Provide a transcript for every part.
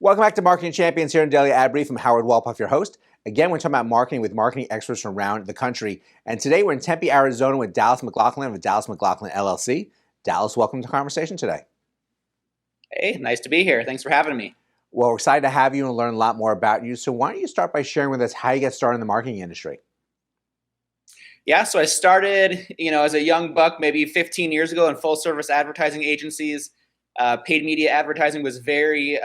Welcome back to Marketing Champions here in Daily Ad Brief. I'm Howard Walpoff, your host. Again, we're talking about marketing with marketing experts from around the country. And today we're in Tempe, Arizona with Dallas McLaughlin of Dallas McLaughlin LLC. Dallas, welcome to the conversation today. Hey, nice to be here. Thanks for having me. Well, we're excited to have you and learn a lot more about you. So why don't you start by sharing with us how you get started in the marketing industry? Yeah, so I started, as a young buck, maybe 15 years ago in full service advertising agencies. Paid media advertising was very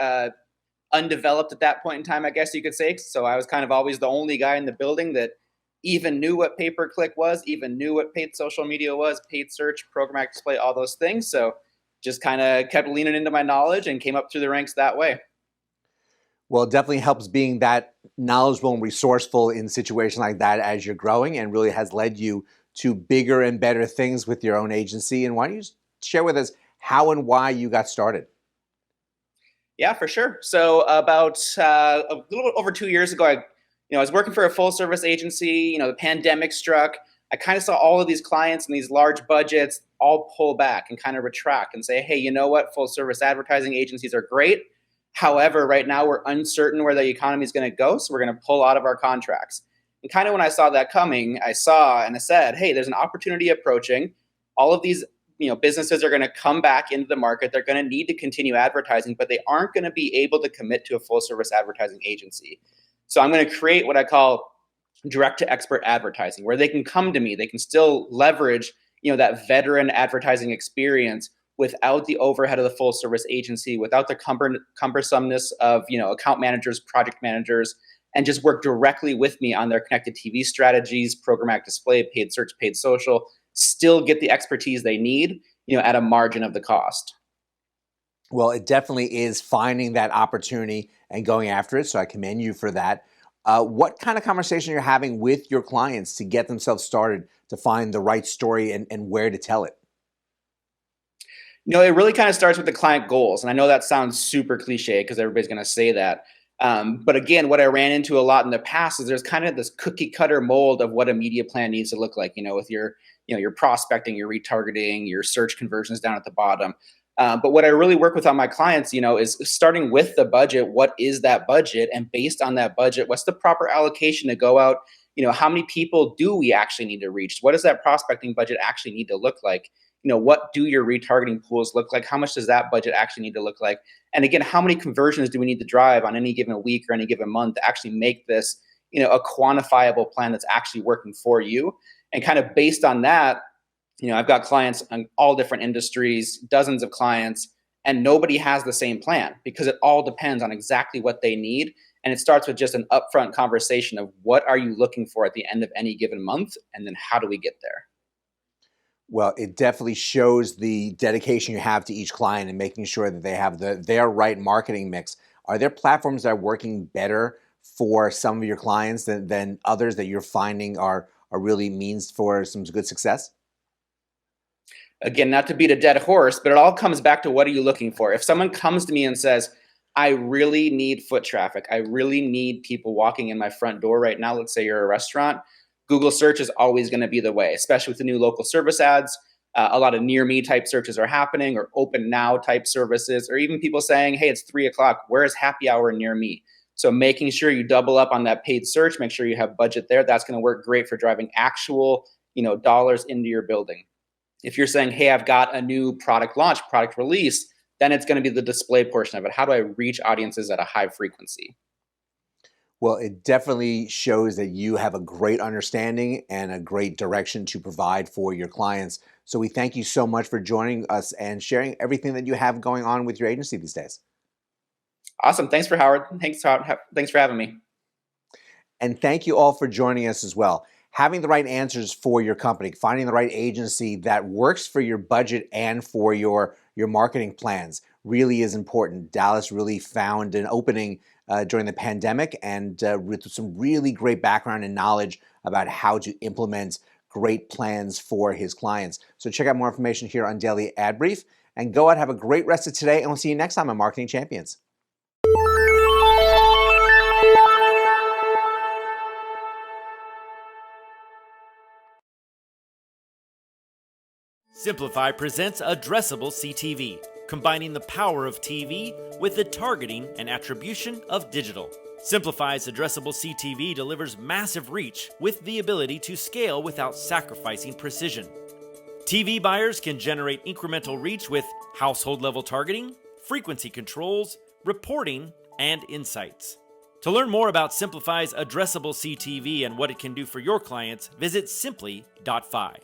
undeveloped at that point in time, I guess you could say. So I was kind of always the only guy in the building that even knew what pay-per-click was, even knew what paid social media was, paid search, programmatic display, all those things. So just kind of kept leaning into my knowledge and came up through the ranks that way. Well, it definitely helps being that knowledgeable and resourceful in situations like that as you're growing, and really has led you to bigger and better things with your own agency. And why don't you share with us how and why you got started? Yeah, for sure. So about a little bit over 2 years ago, I was working for a full service agency. The pandemic struck. I kind of saw all of these clients and these large budgets all pull back and kind of retract and say, hey, you know what? Full service advertising agencies are great. However, right now we're uncertain where the economy is going to go, so we're going to pull out of our contracts. And kind of when I saw that coming, I said, hey, there's an opportunity approaching. All of these businesses are going to come back into the market. They're going to need to continue advertising, but they aren't going to be able to commit to a full service advertising agency. So I'm going to create what I call direct to expert advertising, where they can come to me. They can still leverage that veteran advertising experience without the overhead of the full service agency, without the cumbersomeness of account managers, project managers, and just work directly with me on their connected TV strategies, programmatic display, paid search, paid social, still get the expertise they need, at a margin of the cost. Well, it definitely is finding that opportunity and going after it. So I commend you for that. What kind of conversation you're having with your clients to get themselves started to find the right story and where to tell it? It really kind of starts with the client goals. And I know that sounds super cliche because everybody's going to say that. But again, what I ran into a lot in the past is there's kind of this cookie cutter mold of what a media plan needs to look like, with your prospecting, your retargeting, your search conversions down at the bottom. But what I really work with on my clients, is starting with the budget. What is that budget? And based on that budget, what's the proper allocation to go out? How many people do we actually need to reach? What does that prospecting budget actually need to look like? What do your retargeting pools look like? How much does that budget actually need to look like? And again, how many conversions do we need to drive on any given week or any given month to actually make this, a quantifiable plan that's actually working for you? And kind of based on that, I've got clients in all different industries, dozens of clients, and nobody has the same plan because it all depends on exactly what they need. And it starts with just an upfront conversation of what are you looking for at the end of any given month? And then how do we get there? Well, it definitely shows the dedication you have to each client and making sure that they have their right marketing mix. Are there platforms that are working better for some of your clients than others that you're finding are really means for some good success? Again, not to beat a dead horse, but it all comes back to what are you looking for? If someone comes to me and says, I really need foot traffic, I really need people walking in my front door right now, let's say you're a restaurant, Google search is always going to be the way, especially with the new local service ads. A lot of near me type searches are happening, or open now type services, or even people saying, hey, it's 3:00. Where is happy hour near me? So making sure you double up on that paid search, make sure you have budget there. That's going to work great for driving actual, dollars into your building. If you're saying, hey, I've got a new product launch, product release, then it's going to be the display portion of it. How do I reach audiences at a high frequency? Well, it definitely shows that you have a great understanding and a great direction to provide for your clients. So we thank you so much for joining us and sharing everything that you have going on with your agency these days. Awesome. Thanks for Howard. Thanks for having me. And thank you all for joining us as well. Having the right answers for your company, finding the right agency that works for your budget and for your marketing plans really is important. Dallas really found an opening during the pandemic and with some really great background and knowledge about how to implement great plans for his clients. So check out more information here on Daily Ad Brief and go out, have a great rest of today, and we'll see you next time on Marketing Champions. Simplify presents Addressable CTV, combining the power of TV with the targeting and attribution of digital. Simplify's addressable CTV delivers massive reach with the ability to scale without sacrificing precision. TV buyers can generate incremental reach with household-level targeting, frequency controls, reporting, and insights. To learn more about Simplify's addressable CTV and what it can do for your clients, visit simply.fi.